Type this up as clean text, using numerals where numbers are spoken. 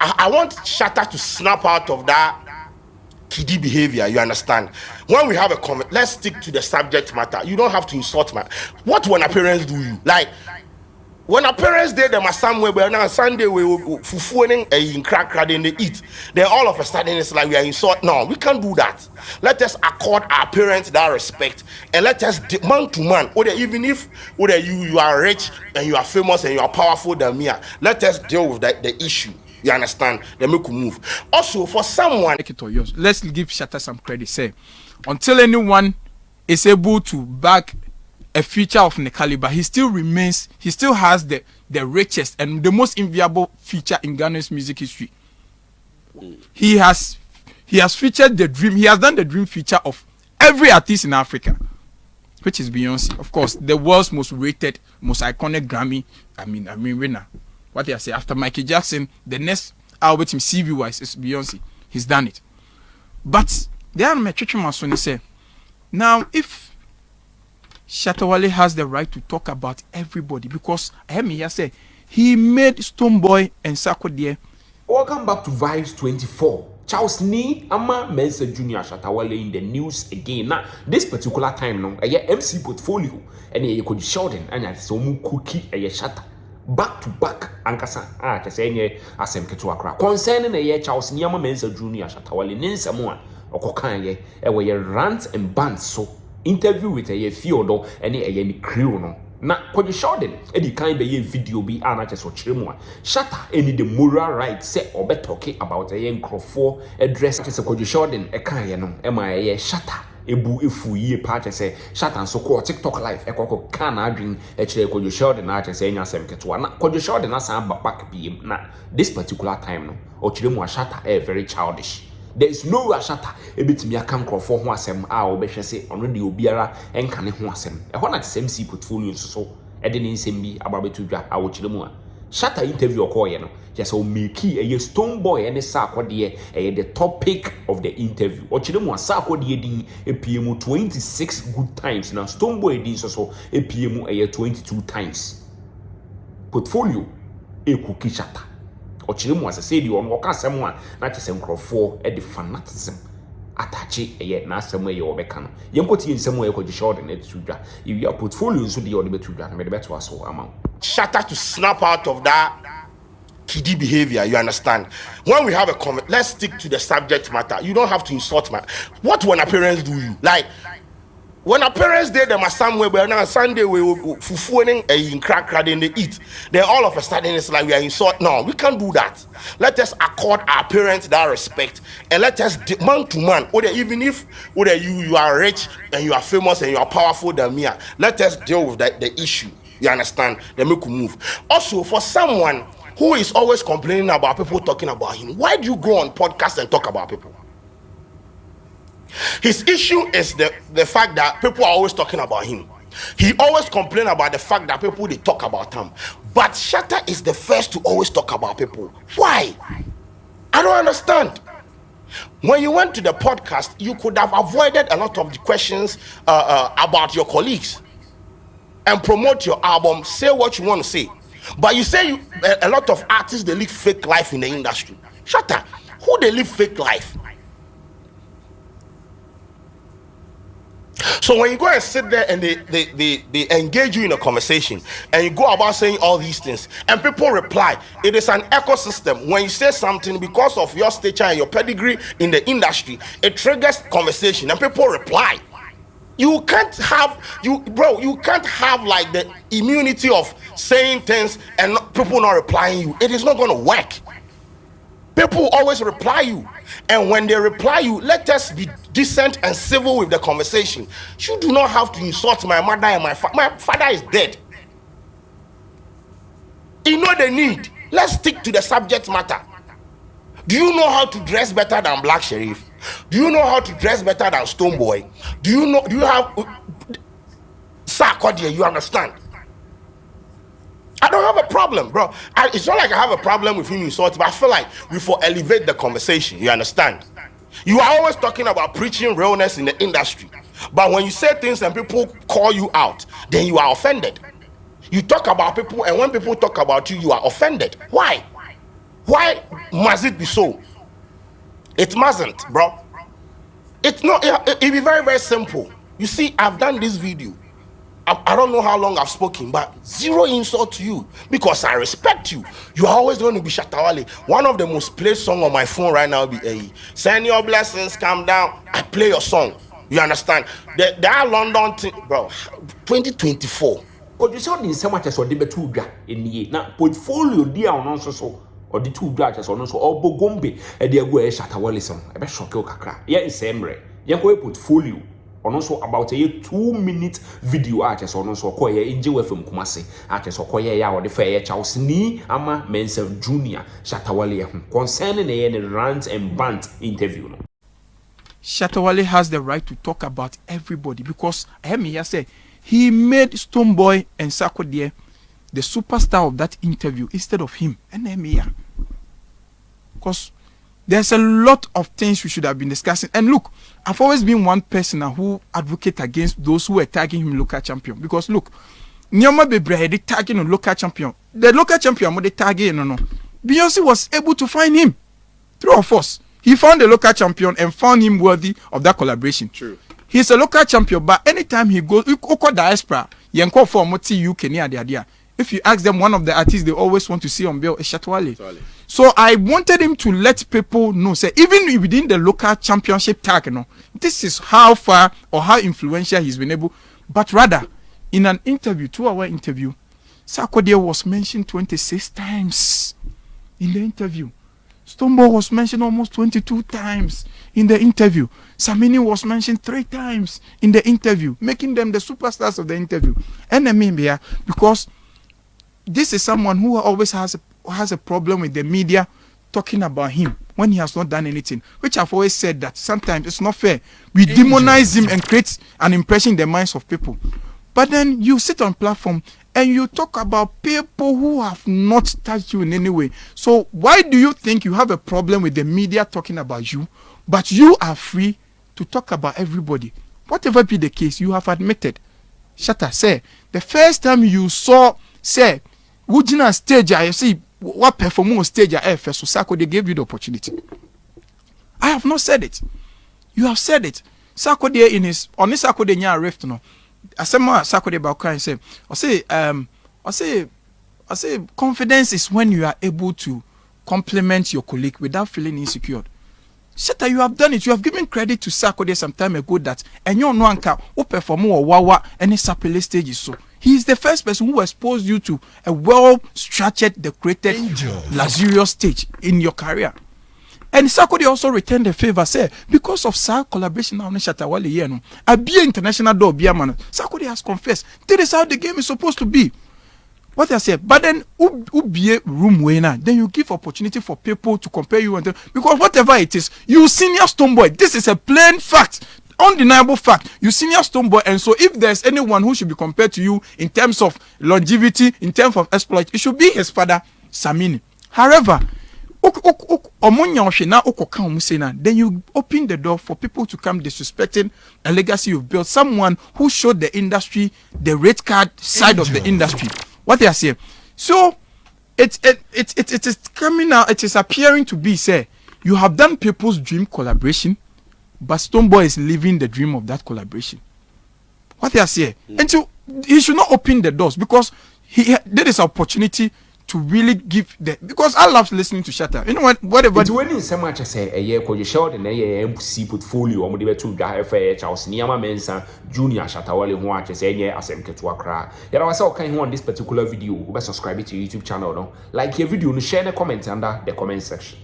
I want Shatta to snap out of that kiddie behavior. You understand? When we have a comment, let's stick to the subject matter. You don't have to insult my. What when our parents do you like? When our parents did them somewhere, but now Sunday we fufuing in crack and they eat. Then all of a sudden it's like we are insult. No, we can't do that. Let us accord our parents that respect and let us man to man. Or even if you are rich and you are famous and you are powerful than me, let us deal with the issue. You understand? Then make a move. Also, for someone, let's give Shatta some credit. Say, until anyone is able to back a feature of the caliber, he still has the richest and the most enviable feature in Ghana's music history. He has featured the dream. He has done the dream feature of every artist in Africa, which is Beyonce, of course, the world's most rated, most iconic Grammy. I mean winner. What I say after Michael Jackson, the next album CV wise is Beyonce. He's done it. But there are my church mason say, now if Shatta Wale has the right to talk about everybody, because I hear me here say he made Stonebwoy and Sarkodie. Welcome back to Vibes 24. Charles Ni Ama Mensa Junior Shatta Wale in the news again. Now, this particular time now, MC portfolio and a Kwadwo Sheldon and a some cookie a Shatta. Back to back ankasa to say nye asem keto akra concerning a Charles Ni Ama Mensa Junior Shatta Wale ninsa mo a okokan ye e we rant and band so interview with a Fiodo and a crew no. Na Kwadwo Sheldon edi kan be ye video bi ana cheso chiremu a Shatta any the moral right say obe talking about a nkrofo address say Kwadwo Sheldon e kan ye no e ma ye Shatta ebu efu ye part say Shatta so ko TikTok live e ko kan adwin e kire Kwadwo Sheldon na say enya sem keto na Kwadwo Sheldon na san back bi na this particular time no o chiremu a Shatta very childish. There is no Shatta ebetimi aka nkrofo ho asem a obehwe se ono de obiara enka ne ho asem e ho na same MC portfolio so e de ne nsem bi ababetu dwa a wo kiremu a Shatta interview okoye no just o make a Stonebwoy and Sarkodie the topic of the interview o kiremu a Sarkodie din epiem 26 good times na Stonebwoy din so epiem 22 times portfolio ekuki Shatta o chiremu as say di on woka asem a na chese nkrofo e de fanatism atachi na asem e obeka no yenkoti nsem e Kwadwo Sheldon e tudwa you your portfolio so de de betudwa na me de beto aso ama Shatta to snap out of that kiddie behavior. You understand? When we have a comment, let's stick to the subject matter. You don't have to insult my. What when our parents do you like? When our parents did them somewhere, but now Sunday we fufuing in crack and they eat. Then all of a sudden it's like we are insult. No, we can't do that. Let us accord our parents that respect and let us man to man. Or even if you are rich and you are famous and you are powerful than me, let us deal with the issue. You understand? Then make a move. Also, for someone who is always complaining about people talking about him, why do you go on podcasts and talk about people? His issue is the fact that people are always talking about him. He always complains about the fact that people they talk about him. But Shatta is the first to always talk about people. Why? I don't understand. When you went to the podcast, you could have avoided a lot of the questions about your colleagues and promote your album, say what you want to say. But you say a lot of artists, they live fake life in the industry. Shatta, who they live fake life? So when you go and sit there and they engage you in a conversation and you go about saying all these things and people reply, it is an ecosystem. When you say something because of your stature and your pedigree in the industry, it triggers conversation and people reply. You can't have like the immunity of saying things and people not replying you. It is not going to work. People always reply you, and when they reply you, let us be decent and civil with the conversation. You do not have to insult my mother and my father is dead. You know the need. Let's stick to the subject matter. Do you know how to dress better than Black Sherif? Do you know how to dress better than Stonebwoy? Do you have Sarkodie? You understand? I don't have a problem, bro. It's not like I have a problem with him insulting, but I feel like we for elevate the conversation. You understand? You are always talking about preaching realness in the industry, but when you say things and people call you out, then you are offended. You talk about people, and when people talk about you, you are offended. Why? Why must it be so? It mustn't, bro. It's not. It be very, very simple. You see, I've done this video. I don't know how long I've spoken, but zero insult to you because I respect you. You are always going to be Shatta Wale. One of the most played song on my phone right now will be Send Your Blessings, Calm Down. I play your song. You understand? That London thing, bro. 2024. Kwadwo Sheldon say much as o de betu dwa enie na portfolio dia ono nso so o de tu dwa as ono so obogombe e de agu e Shatta Wale so e be shock o kakra ye nsemre ye ko portfolio ono so about a 2-minute video as ono so ko ye inje wafem kumase as so ko ye ya o de fa ye Charles ni ama Mensah Junior Shatta Wale concerning the rant and bant interview no. Shatta Wale has the right to talk about everybody because I hear me here say he made Stonebwoy and Sarkodie the superstar of that interview instead of him. And then me, because there's a lot of things we should have been discussing. And look, I've always been one person who advocate against those who are tagging him local champion. Because look, Nyoma Bebre they tagging a local champion. The local champion they tagging no. Beyonce was able to find him through a force. He found the local champion and found him worthy of that collaboration. True. He's a local champion, but anytime he goes, diaspora, yenko for moti UK near the idea. If you ask them, one of the artists they always want to see on bill is Shatta Wale. So I wanted him to let people know, say even within the local championship tag, you know, this is how far or how influential he's been able. But rather, in an interview, 2-hour interview, Sarkodie was mentioned 26 times in the interview. Stonebwoy was mentioned almost 22 times in the interview. Samini was mentioned 3 times in the interview, making them the superstars of the interview. And I mean, because this is someone who always has a problem with the media talking about him when he has not done anything, which I've always said that sometimes it's not fair. We demonize him and create an impression in the minds of people. But then you sit on platform and you talk about people who have not touched you in any way. So why do you think you have a problem with the media talking about you, but you are free to talk about everybody? Whatever be the case, you have admitted. Shatta, say, the first time you saw, say, Wujina stage, I see what perform on stage at first, so Sarkodie gave you the opportunity. I have not said it. You have said it. Sarkodie in his, on this Sarkodie nya rift, no. I said more Sarkodie about crying, say, I say, confidence is when you are able to compliment your colleague without feeling insecure. Shatta, you have done it. You have given credit to Sarkodie some time ago that and you know anka who perform or wawa any sapele stages. So he is the first person who exposed you to a well-structured, decorated, luxurious stage in your career. And Sarkodie also returned the favor, say, because of Sar collaboration now, Shatta Wale here, no, a be international door, be a man. Sarkodie has confessed. This is how the game is supposed to be. What I said, but then who be a room winner? Then you give opportunity for people to compare you and them, because whatever it is, you senior Stonebwoy. This is a plain fact, undeniable fact. You senior Stonebwoy, and so if there's anyone who should be compared to you in terms of longevity, in terms of exploit, it should be his father, Samini. However, then you open the door for people to come disrespecting a legacy you've built, someone who showed the industry the red card side of the industry. What they are saying. So it is coming out, it is appearing to be, say, you have done people's dream collaboration, but Stonebwoy is living the dream of that collaboration. What they are saying. And so he should not open the doors, because there is opportunity to really give the, because I love listening to Shatta. You know what? Whatever. It's when in so much as a year Kwadwo Sheldon MC portfolio or maybe to die for Charles Niama Mensah Junior Shatta Wale who watches any asem ketua kra. Yet I was all kind on this particular video. Subscribe to YouTube channel, no? Like your video, share the comment under the comment section.